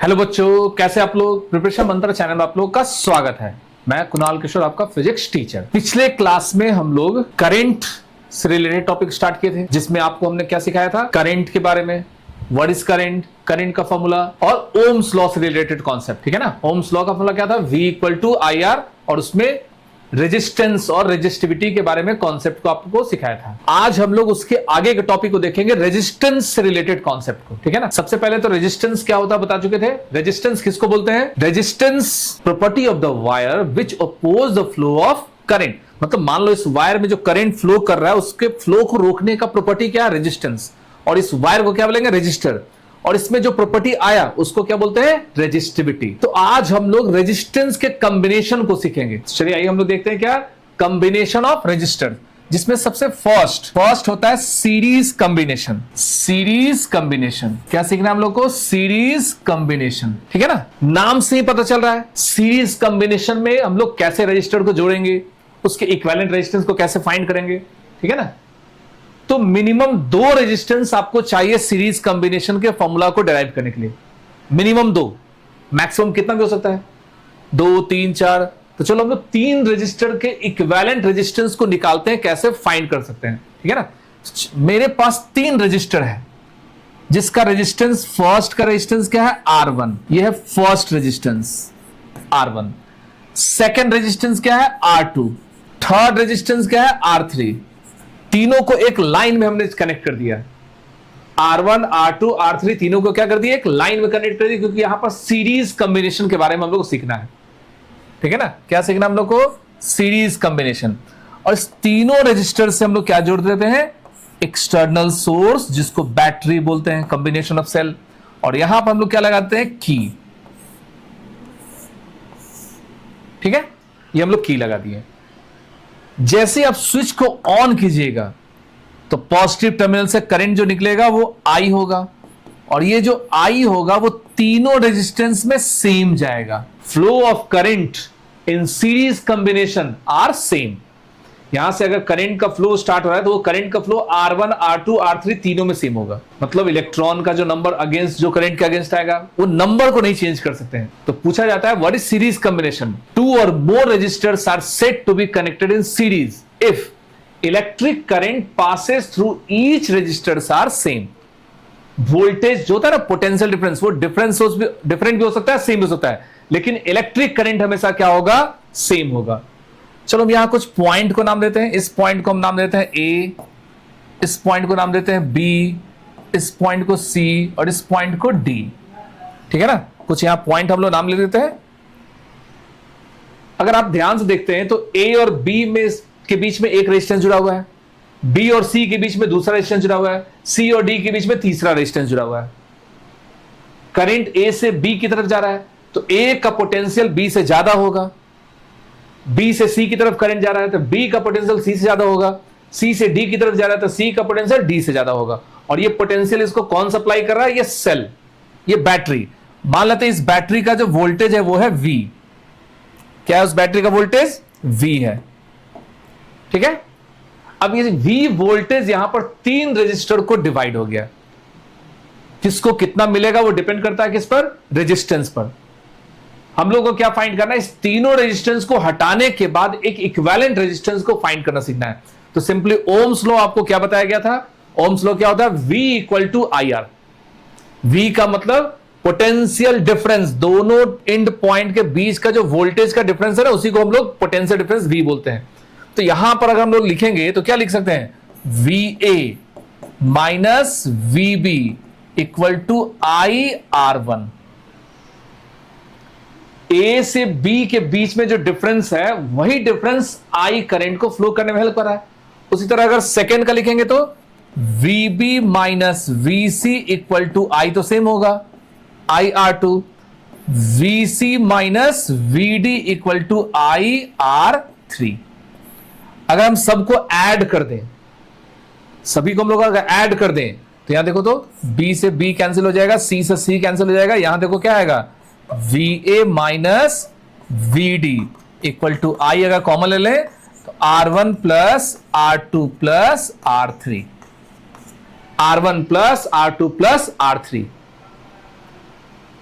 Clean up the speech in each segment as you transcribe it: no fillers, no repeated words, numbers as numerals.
Hello बच्चों, कैसे आप लोग। प्रिपरेशन मंत्र चैनल में आप लोग का स्वागत है। मैं कुणाल किशोर, आपका फिजिक्स टीचर। पिछले क्लास में हम लोग करंट से रिलेटेड टॉपिक स्टार्ट किए थे, जिसमें आपको हमने क्या सिखाया था, करंट के बारे में, व्हाट इज करंट, करंट का फॉर्मूला और ओम्स लॉ से रिलेटेड कॉन्सेप्ट। ठीक है ना। ओम्स लॉ का फॉर्मूला क्या था, V equal to I R, और उसमें रेजिस्टेंस और रेजिस्टिविटी के बारे में कॉन्सेप्ट को आपको सिखाया था। आज हम लोग उसके आगे के टॉपिक को देखेंगे, रेजिस्टेंस से रिलेटेड कॉन्सेप्ट को। ठीक है ना। सबसे पहले तो रेजिस्टेंस क्या होता है बता चुके थे। रेजिस्टेंस किसको बोलते हैं, resistance property of the wire which oppose the flow of current. मतलब मान लो इस वायर में जो करंट फ्लो कर रहा है, उसके फ्लो को रोकने का प्रॉपर्टी क्या है, रेजिस्टेंस। और इस वायर को क्या बोलेंगे, रेजिस्टर। और इसमें जो प्रॉपर्टी आया उसको क्या बोलते हैं, रेजिस्टिविटी। तो आज हम लोग रेजिस्टेंस के कॉम्बिनेशन को सीखेंगे। चलिए आइए हम लोग देखते हैं क्या, कॉम्बिनेशन ऑफ रेजिस्टर, जिसमें सबसे फर्स्ट होता है सीरीज कॉम्बिनेशन। सीरीज कॉम्बिनेशन क्या सीखना है हम लोग को, सीरीज कॉम्बिनेशन। ठीक है ना। नाम से ही पता चल रहा है सीरीज कॉम्बिनेशन में हम लोग कैसे रजिस्टर को जोड़ेंगे, उसके इक्विवेलेंट रेजिस्टेंस को कैसे फाइंड करेंगे। ठीक है ना। तो मिनिमम 2 रेजिस्टेंस आपको चाहिए सीरीज कॉम्बिनेशन के फॉर्मूला को डिराइव करने के लिए। मिनिमम 2, मैक्सिमम कितना भी हो सकता है, 2, 3, 4। तो चलो हम लोग 3 रेजिस्टर के इक्विवेलेंट रेजिस्टेंस को निकालते हैं, कैसे फाइंड कर सकते हैं। ठीक है ना। मेरे पास 3 रेजिस्टर है, जिसका रेजिस्टेंस, फर्स्ट का रेजिस्टेंस क्या है, R1। यह है first resistance R1। Second resistance क्या है, R2। थर्ड रेजिस्टेंस क्या है, R3। तीनों को एक लाइन में हमने कनेक्ट कर दिया। R1, R2, R3 तीनों को क्या कर दिया, एक लाइन में कनेक्ट कर दिया, क्योंकि यहां पर सीरीज कॉम्बिनेशन के बारे में हम लोग को सीखना है। ठीक है ना। क्या सीखना हम लोग को, सीरीज कॉम्बिनेशन। और इस तीनों रजिस्टर से हम लोग क्या जोड़ देते हैं, एक्सटर्नल सोर्स, जिसको बैटरी बोलते हैं, कॉम्बिनेशन ऑफ सेल। और यहां पर हम लोग क्या लगाते हैं, की। ठीक है, ये हम लोग की लगा दिए। जैसे आप स्विच को ऑन कीजिएगा तो पॉजिटिव टर्मिनल से करंट जो निकलेगा वो I होगा, और ये जो I होगा वो तीनों रेजिस्टेंस में सेम जाएगा। Flow of current in series combination are same. यहां से अगर करंट का फ्लो स्टार्ट हो रहा है तो वो करंट का फ्लो R1, R2, R3 तीनों में सेम होगा। मतलब इलेक्ट्रॉन का जो नंबर अगेंस्ट, जो करंट के अगेंस्ट आएगा, वो नंबर को नहीं चेंज कर सकते हैं। तो पूछा जाता है what is series combination, 2 or more resistors are said to be connected in series if electric current passes through each resistors are same. Voltage जो होता है ना, पोटेंशियल डिफरेंस, वो डिफरेंट भी हो सकता है, सेम भी हो सकता है, लेकिन इलेक्ट्रिक करंट हमेशा क्या होगा, सेम होगा। चलो हम यहां कुछ पॉइंट को नाम देते हैं। इस पॉइंट को हम नाम देते हैं A, इस पॉइंट को नाम देते हैं B, इस पॉइंट को C, और इस पॉइंट को D। ठीक है ना। कुछ यहां पॉइंट हम लोग नाम ले देते हैं। अगर आप ध्यान से देखते हैं तो A और B में के बीच में एक रेजिस्टेंस जुड़ा हुआ है, B और C के बीच में दूसरा रेजिस्टेंस जुड़ा हुआ है, C और D के बीच में तीसरा रेजिस्टेंस जुड़ा हुआ है। करंट A से B की तरफ जा रहा है तो A का पोटेंशियल B से ज्यादा होगा, B से C की तरफ करंट जा रहा है तो B का पोटेंशियल C से ज्यादा होगा, C से D की तरफ जा रहा है तो C का पोटेंशियल D से ज्यादा होगा। और ये पोटेंशियल इसको कौन सप्लाई कर रहा है, ये सेल, ये बैटरी। मान लेते हैं इस बैटरी का जो वोल्टेज है वो है V। क्या है उस बैटरी का वोल्टेज, V है। ठीक है। अब ये V वोल्टेज यहां पर 3 रेजिस्टर को डिवाइड हो गया। किसको कितना मिलेगा वो डिपेंड करता है किस पर, रेजिस्टेंस पर। हम लोग को क्या फाइंड करना है, इस तीनों रेजिस्टेंस को हटाने के बाद एक इक्विवेलेंट रेजिस्टेंस को फाइंड करना सीखना है। तो सिंपली ओम्स लॉ आपको क्या बताया गया था, ओम्स लॉ क्या होता है, V equal to I R. V का मतलब पोटेंशियल डिफरेंस, दोनों एंड पॉइंट के बीच का जो वोल्टेज का डिफरेंस है ना, उसी को हम लोग पोटेंशियल डिफरेंस V बोलते हैं। तो यहां पर अगर हम लोग लिखेंगे तो क्या लिख सकते हैं, VA minus VB equal to IR1। A से B के बीच में जो डिफरेंस है, वही डिफरेंस I करंट को फ्लो करने में हेल्प कर रहा है। उसी तरह अगर सेकेंड का लिखेंगे तो VB minus VC equal to I तो सेम होगा, IR2। VC minus VD equal to IR3। अगर हम सबको ऐड कर दें, सभी को हम लोग अगर ऐड कर दें तो यहां देखो तो B से B कैंसिल हो जाएगा, C से C कैंसिल हो जाएगा। यहां देखो क्या आएगा, VA minus VD equal to I अगर कॉमन ले लें तो R1 plus R2 plus R3, R1 plus R2 plus R3।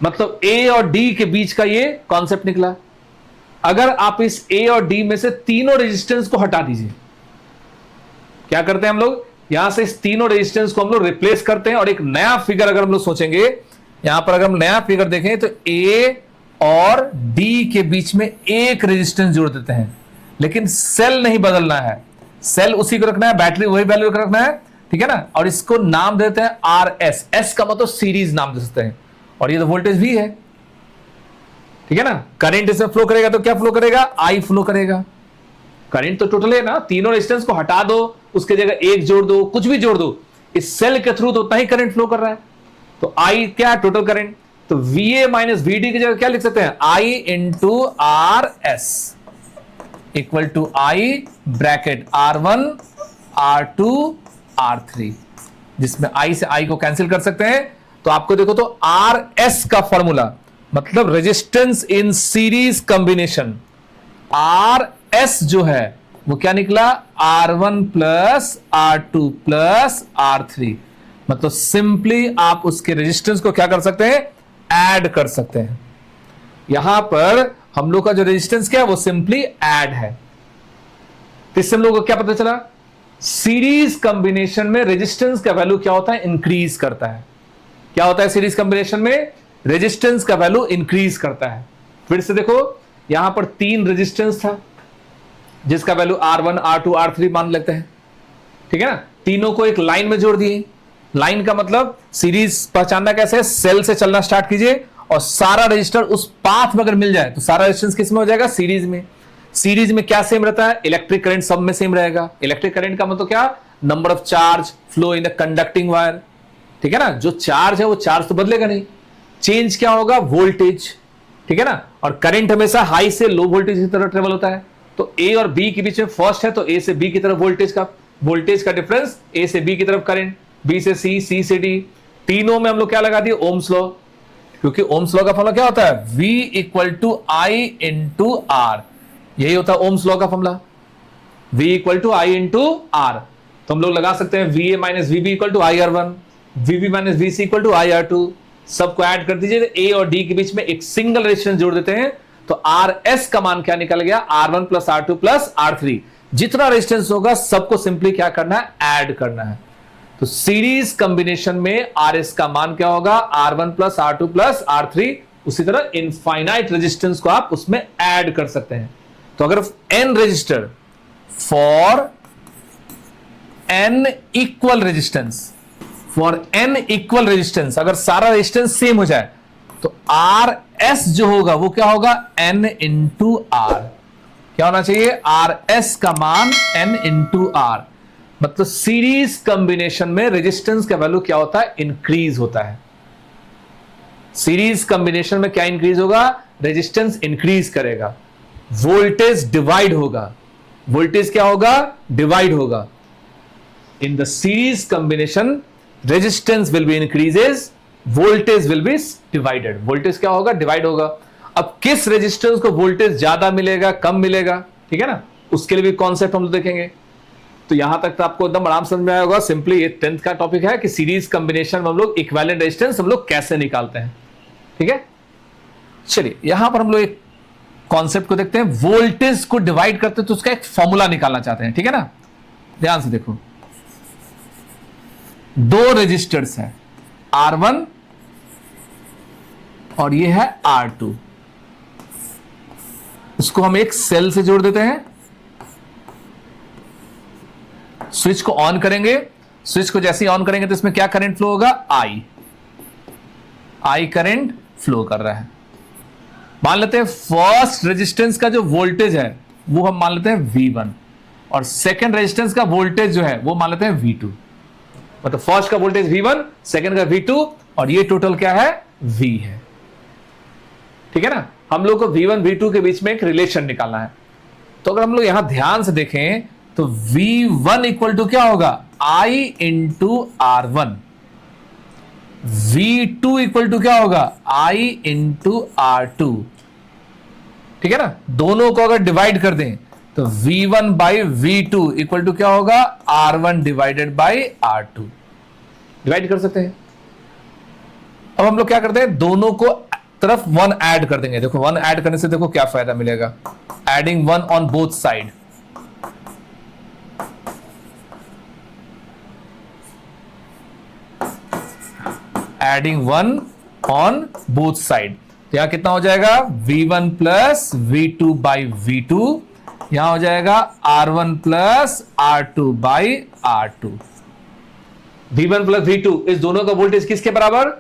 मतलब ए और डी के बीच का ये कॉन्सेप्ट निकला। अगर आप इस ए और डी में से तीनों रेजिस्टेंस को हटा दीजिए, क्या करते हैं हम लोग, यहां से इस तीनों रेजिस्टेंस को हम लोग रिप्लेस करते हैं और एक नया फिगर अगर हम लोग सोचेंगे, यहां पर अगर हम नया फिगर देखें तो ए और डी के बीच में एक रेजिस्टेंस जोड़ देते हैं, लेकिन सेल नहीं बदलना है, सेल उसी को रखना है, बैटरी वही वैल्यू रखना है, ठीक है ना। और इसको नाम देते हैं आर एस, एस का मतलब सीरीज नाम दे सकते हैं, और ये तो वोल्टेज भी है, ठीक है ना। करंट इसमें फ्लो करेगा तो क्या फ्लो करेगा, आई फ्लो करेगा। करंट तो टोटल है ना, तीनों रेजिस्टेंस को हटा दो, उसके जगह एक जोड़ दो, कुछ भी जोड़ दो, इस सेल के थ्रू तो उतना ही करंट फ्लो कर रहा है। तो आई क्या है, टोटल करंट। तो VA माइनस VD की जगह क्या लिख सकते हैं, I into R S equal to I bracket R1 R2 R3, जिसमें I से I को कैंसिल कर सकते हैं। तो आपको देखो तो RS का फॉर्मूला मतलब resistance in series combination, RS जो है वो क्या निकला, R1 plus R2 plus R3। मतलब सिंपली आप उसके रेजिस्टेंस को क्या कर सकते हैं, ऐड कर सकते हैं। यहां पर हम लोग का जो रेजिस्टेंस क्या है वो सिंपली ऐड है। तो इससे हम लोग को क्या पता चला, सीरीज कॉम्बिनेशन में रेजिस्टेंस का वैल्यू क्या होता है, इंक्रीज करता है। क्या होता है सीरीज कॉम्बिनेशन में, रेजिस्टेंस का वैल्यू इंक्रीज करता है। फिर से देखो, यहां पर तीन रेजिस्टेंस था जिसका वैल्यू R1 R2 R3 मान लेते हैं, ठीक है ना। तीनों को एक लाइन में जोड़ दिए। लाइन का मतलब सीरीज पहचानना कैसे है, सेल से चलना स्टार्ट कीजिए और सारा रजिस्टर उस पाथ में अगर मिल जाए तो सारा रेजिस्टेंस किस में हो जाएगा, सीरीज में। सीरीज में क्या सेम रहता है, इलेक्ट्रिक करंट सब में सेम रहेगा। इलेक्ट्रिक करंट का मतलब क्या, number of charge flow in a conducting wire, ठीक है ना। जो चार्ज है वो चार्ज तो बदलेगा नहीं, चेंज क्या होगा, वोल्टेज, ठीक है ना। और करंट हमेशा हाई से लो वोल्टेज की तरफ ट्रेवल होता है। तो ए और बी के बीच में फर्स्ट है तो ए से बी की तरफ वोल्टेज का डिफरेंस, ए से बी की तरफ करंट, बी से सी, सी से डी। तीनों में हम लोग क्या लगा दिए, ओम्स लॉ, क्योंकि ओम्स लॉ का फॉर्मूला क्या होता है, V equal to I into R. यही होता है ओम्स लॉ का formula, V equal to I into R. तो हम लोग लगा सकते हैं VA minus VB equal to I R1, VB minus VC equal to I R2। सबको ऐड कर दीजिए, तो A और D के बीच में एक सिंगल रेजिस्टेंस जोड़ देते हैं। तो RS का मान क्या निकल गया, R1 plus R2 plus R3। जितना रेजिस्टेंस होगा सबको सिंपली क्या करना है, ऐड करना है। तो सीरीज कॉम्बिनेशन में RS का मान क्या होगा, R1 plus R2 plus R3। उसी तरह इनफाइनाइट रेजिस्टेंस को आप उसमें ऐड कर सकते हैं। तो अगर n register for n equal resistance, अगर सारा रेजिस्टेंस सेम हो जाए तो RS जो होगा वो क्या होगा, n इंटू आर। क्या होना चाहिए, RS का मान n इंटू आर। मतलब सीरीज कॉम्बिनेशन में रेजिस्टेंस का वैल्यू क्या होता है, इंक्रीज होता है। सीरीज कॉम्बिनेशन में क्या इंक्रीज होगा, रेजिस्टेंस इंक्रीज करेगा, वोल्टेज डिवाइड होगा। वोल्टेज क्या होगा, डिवाइड होगा। In the series combination resistance will be increases, voltage will be divided. Voltage क्या होगा, डिवाइड होगा। अब किस रेजिस्टेंस को वोल्टेज ज्यादा मिलेगा, कम मिलेगा, ठीक है ना, उसके लिए भी कॉन्सेप्ट हम लोग देखेंगे। तो यहां तक तो आपको एकदम आराम समझ में आया होगा। सिंपली ये 10th का टॉपिक है कि सीरीज कॉम्बिनेशन में हम लोग इक्विवेलेंट रेजिस्टेंस हम लोग कैसे निकालते हैं, ठीक है। चलिए यहां पर हम लोग एक कॉन्सेप्ट को देखते हैं, वोल्टेज को डिवाइड करते हैं तो उसका एक फॉर्मूला निकालना चाहते हैं, ठीक है ना। ध्यान से देखो, दो रेजिस्टर्स है R1 और ये है R2। इसको हम एक सेल से जोड़ देते हैं। स्विच को ऑन करेंगे, स्विच को जैसे ही ऑन करेंगे तो इसमें क्या करंट फ्लो होगा, आई करंट फ्लो कर रहा है। मान लेते हैं फर्स्ट रेजिस्टेंस का जो वोल्टेज है वो हम मान लेते हैं V1 और सेकंड रेजिस्टेंस का वोल्टेज जो है वो मान लेते हैं V2। मतलब फर्स्ट का वोल्टेज V1, सेकंड का V2 और ये टोटल क्या है, V है, ठीक है ना। हम लोग को V1 V2 के बीच में एक रिलेशन निकालना है। तो अगर हम लोग यहां ध्यान से देखें तो V1 इक्वल टू क्या होगा, I into R1। V2 equal to क्या होगा, I इंटू R2, ठीक है ना। दोनों को अगर डिवाइड कर दें तो V1 by V2 equal to क्या होगा, R1 divided by R2। Divide कर सकते हैं। अब हम लोग क्या करते हैं, दोनों को तरफ 1 ऐड कर देंगे। देखो 1 ऐड करने से देखो क्या फायदा मिलेगा, adding 1 on both side. Adding 1 on both side, यहां कितना हो जाएगा v1 plus v2 by v2, यहां हो जाएगा r1 plus r2 by r2। v1 plus v2 इस दोनों का वोल्टेज किसके बराबर,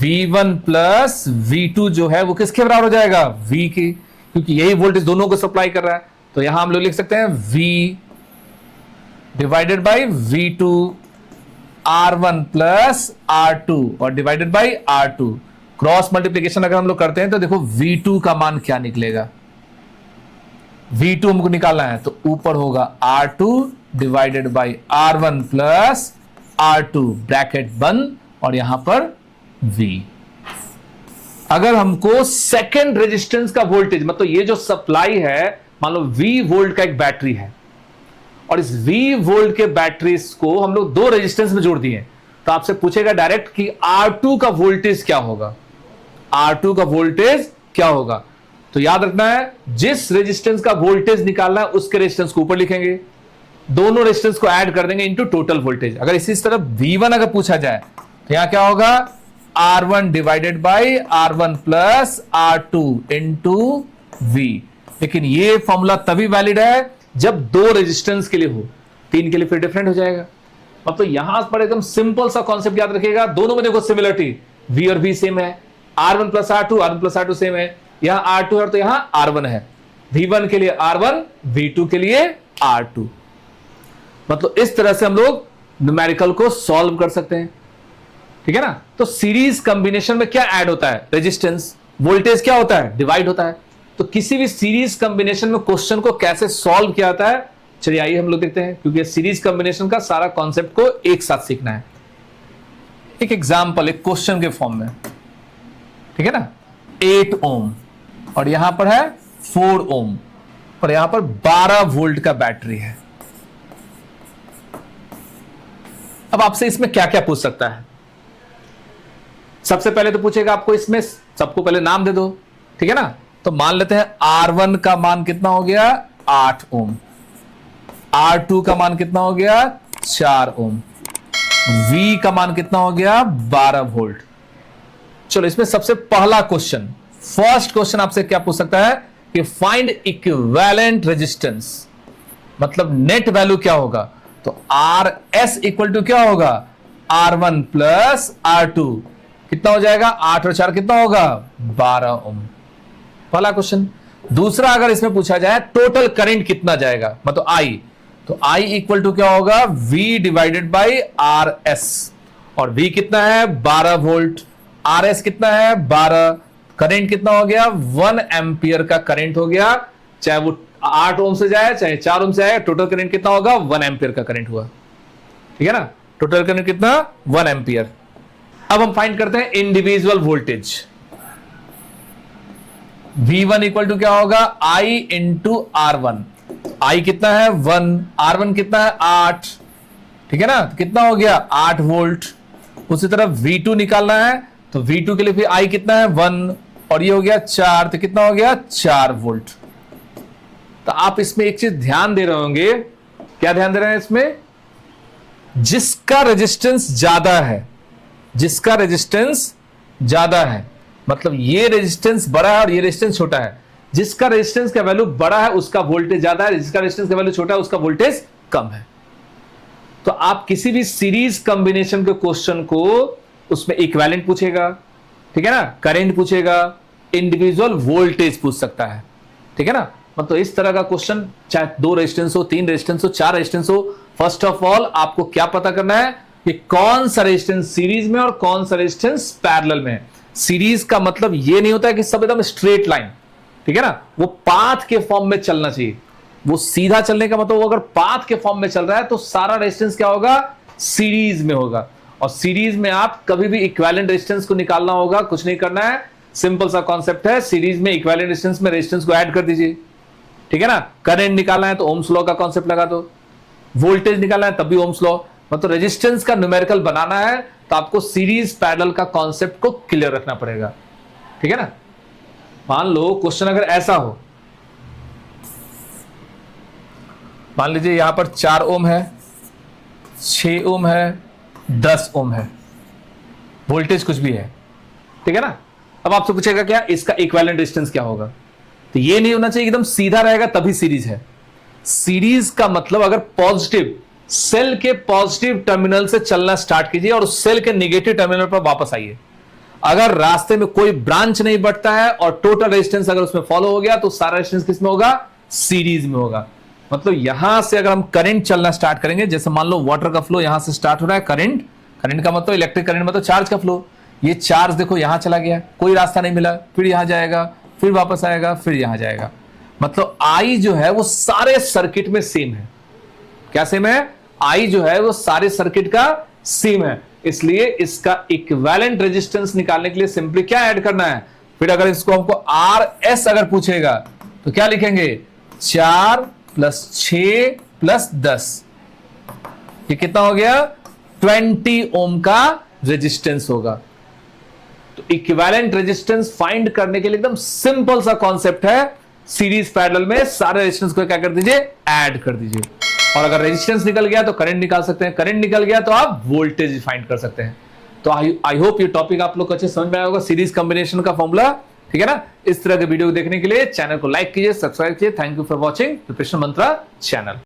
v1 प्लस v2 जो है वो किसके बराबर हो जाएगा, v की, क्योंकि यही वोल्टेज दोनों को सप्लाई कर रहा है। तो यहां हम लोग लिख सकते हैं v divided by v2 r1 plus r2 और divided by r2। Cross multiplication अगर हम लोग करते हैं तो देखो v2 का मान क्या निकलेगा, v2 हमको निकालना है तो ऊपर होगा r2 divided by r1 plus r2 bracket बंद और यहां पर v। अगर हमको सेकेंड रेजिस्टेंस का वोल्टेज, मतलब ये जो सप्लाई है, मान लो v वोल्ट का एक बैटरी है और इस v वोल्ट के बैटरीज को हम लोग दो रेजिस्टेंस में जोड़ दिए, तो आपसे पूछेगा डायरेक्ट कि R2 का वोल्टेज क्या होगा, R2 का वोल्टेज क्या होगा। तो याद रखना है जिस रेजिस्टेंस का वोल्टेज निकालना है उसके रेजिस्टेंस को ऊपर लिखेंगे, दोनों रेजिस्टेंस को ऐड कर देंगे इनटू टोटल वोल्टेज। अगर इसी तरह V1 अगर पूछा जाए तो यहां क्या होगा, R1 divided by R1 plus R2 into V। लेकिन ये फॉर्मूला तभी वैलिड है जब दो रेजिस्टेंस के लिए हो, तीन के लिए फिर डिफरेंट हो जाएगा। अब तो यहां पर एकदम सिंपल सा कॉन्सेप्ट याद रखिएगा, दोनों में देखो सिमिलरिटी, V और V सेम है, R1 प्लस R2 सेम है, यहां R2 है तो यहां R1 है, V1 के लिए R1, V2 के लिए R2। मतलब इस तरह से हम लोग न्यूमेरिकल को सॉल्व कर सकते हैं, ठीक है ना। तो सीरीज कॉम्बिनेशन में क्या ऐड होता है, रेजिस्टेंस, वोल्टेज क्या होता है, डिवाइड होता है। तो किसी भी सीरीज कॉम्बिनेशन में क्वेश्चन को कैसे सॉल्व किया जाता है, चलिए आइए हम लोग देखते हैं, क्योंकि सीरीज कॉम्बिनेशन का सारा कॉन्सेप्ट को एक साथ सीखना है। एक एग्जांपल, एक क्वेश्चन के फॉर्म में, ठीक है ना, 8 ओम और यहां पर है 4 ओम और यहां पर 12 वोल्ट का बैटरी है। अब आपसे इसमें क्या क्या पूछ सकता है, सबसे पहले तो पूछेगा आपको इसमें, सबको पहले नाम दे दो, ठीक है ना। तो मान लेते हैं R1 का मान कितना हो गया 8 ओम, R2 का मान कितना हो गया 4 ओम, V का मान कितना हो गया 12 वोल्ट। चलो इसमें सबसे पहला क्वेश्चन, फर्स्ट क्वेश्चन आपसे क्या पूछ सकता है कि फाइंड इक्विवेलेंट रेजिस्टेंस, मतलब नेट वैल्यू क्या होगा। तो RS इक्वल टू क्या होगा, R1 प्लस R2, कितना हो जाएगा 8 और 4 कितना होगा 12 ओम, पहला क्वेश्चन। दूसरा अगर इसमें पूछा जाए टोटल करंट कितना जाएगा, मतलब I, तो I इक्वल टू क्या होगा V डिवाइडेड बाई RS, और V कितना है 12 वोल्ट, RS कितना है 12, करंट कितना हो गया 1 एम्पियर का करंट हो गया, चाहे वो 8 ओम से जाए चाहे 4 ओम से आए, टोटल करंट कितना होगा 1 एम्पियर का करंट हुआ, ठीक है ना। टोटल करंट कितना 1 एम्पियर। अब हम फाइंड करते हैं individual voltage. V1 equal to क्या होगा I इंटू R1, I कितना है 1, R1 कितना है 8, ठीक है ना, तो कितना हो गया 8 वोल्ट। उसी तरह V2 निकालना है, तो V2 के लिए फिर I कितना है 1 और ये हो गया 4, तो कितना हो गया 4 वोल्ट। तो आप इसमें एक चीज ध्यान दे रहे होंगे, क्या ध्यान दे रहे हैं इसमें, जिसका रेजिस्टेंस ज्यादा है, जिसका रेजिस्टेंस ज्यादा है, मतलब ये रेजिस्टेंस बड़ा है और ये रेजिस्टेंस छोटा है, जिसका रेजिस्टेंस का वैल्यू बड़ा है उसका वोल्टेज ज्यादा है, जिसका रेजिस्टेंस का वैल्यू छोटा है उसका वोल्टेज कम है। तो आप किसी भी सीरीज कॉम्बिनेशन के क्वेश्चन को उसमें इक्विवेलेंट पूछेगा, ठीक है ना, करंट पूछेगा, इंडिविजुअल वोल्टेज पूछ सकता है, ठीक है ना। मतलब इस तरह का क्वेश्चन चाहे 2 रेजिस्टेंस हो, 3 रेजिस्टेंस हो, 4 रेजिस्टेंस हो, फर्स्ट ऑफ ऑल आपको क्या पता करना है कि कौन सा रेजिस्टेंस सीरीज में और कौन सा रेजिस्टेंस पैरेलल में है। सीरीज का मतलब ये नहीं होता है कि सब एकदम स्ट्रेट लाइन, ठीक है ना, वो पाथ के फॉर्म में चलना चाहिए। वो सीधा चलने का मतलब, वो अगर पाथ के फॉर्म में चल रहा है तो सारा रेजिस्टेंस क्या होगा सीरीज में होगा, और सीरीज में आप कभी भी इक्विवेलेंट रेजिस्टेंस को निकालना होगा, कुछ नहीं करना है, सिंपल सा कॉन्सेप्ट है, सीरीज में इक्विवेलेंट रेजिस्टेंस में रेजिस्टेंस को ऐड कर दीजिए, ठीक है ना। करंट निकालना है तो ओम्स लॉ का कॉन्सेप्ट लगा दो, वोल्टेज निकालना है तब भी ओम्स लॉ, मतलब रेजिस्टेंस का न्यूमेरिकल बनाना है तो आपको सीरीज पैरेलल का कॉन्सेप्ट को क्लियर रखना पड़ेगा। ठीक है ना। मान लो क्वेश्चन अगर ऐसा हो, मान लीजिए यहां पर 4 ओम है, 6 ओम है, 10 ओम है, वोल्टेज कुछ भी है, ठीक है ना। अब आपसे पूछेगा क्या इसका इक्विवेलेंट रेजिस्टेंस क्या होगा, तो ये नहीं होना चाहिए एकदम सीधा रहेगा तभी सीरीज है। सीरीज का मतलब अगर पॉजिटिव सेल के पॉजिटिव टर्मिनल से चलना स्टार्ट कीजिए और उस सेल के नेगेटिव टर्मिनल पर वापस आइए। अगर रास्ते में कोई ब्रांच नहीं बढ़ता है और टोटल रेजिस्टेंस अगर उसमें फॉलो हो गया तो सारा रेजिस्टेंस किस में होगा, सीरीज में होगा। मतलब यहां से अगर हम करंट चलना स्टार्ट करेंगे, जैसे मान लो वाटर का फ्लो यहां से स्टार्ट हो रहा है, करंट, करंट का मतलब इलेक्ट्रिक करंट मतलब चार्ज का फ्लो। ये चार्ज देखो यहां चला गया, कोई रास्ता नहीं मिला, फिर यहां जाएगा, फिर वापस आएगा, फिर यहां जाएगा। मतलब आई जो है वो सारे सर्किट में सेम है। क्या सेम है, आई जो है वो सारे सर्किट का सेम है। इसलिए इसका इक्विवेलेंट रेजिस्टेंस निकालने के लिए सिंपली क्या ऐड करना है, फिर अगर इसको हमको आर एस अगर पूछेगा तो क्या लिखेंगे, 4 + 6 + 10, ये कितना हो गया, 20 ओम का रेजिस्टेंस होगा। तो इक्विवेलेंट रेजिस्टेंस फाइंड करने के लिए एकदम सिंपल सा कॉन्सेप्ट है, सीरीज पैरेलल में सारे रेजिस्टेंस को क्या कर दीजिए, ऐड कर दीजिए। और अगर रेजिस्टेंस निकल गया तो करंट निकाल सकते हैं, करंट निकल गया तो आप वोल्टेज फाइंड कर सकते हैं। तो आई होप ये टॉपिक आप लोग को अच्छे समझ में आया होगा, सीरीज कॉम्बिनेशन का फॉर्मूला, ठीक है ना। इस तरह के वीडियो देखने के लिए चैनल को लाइक कीजिए, सब्सक्राइब कीजिए। Thank you for watching preparation Mantra channel.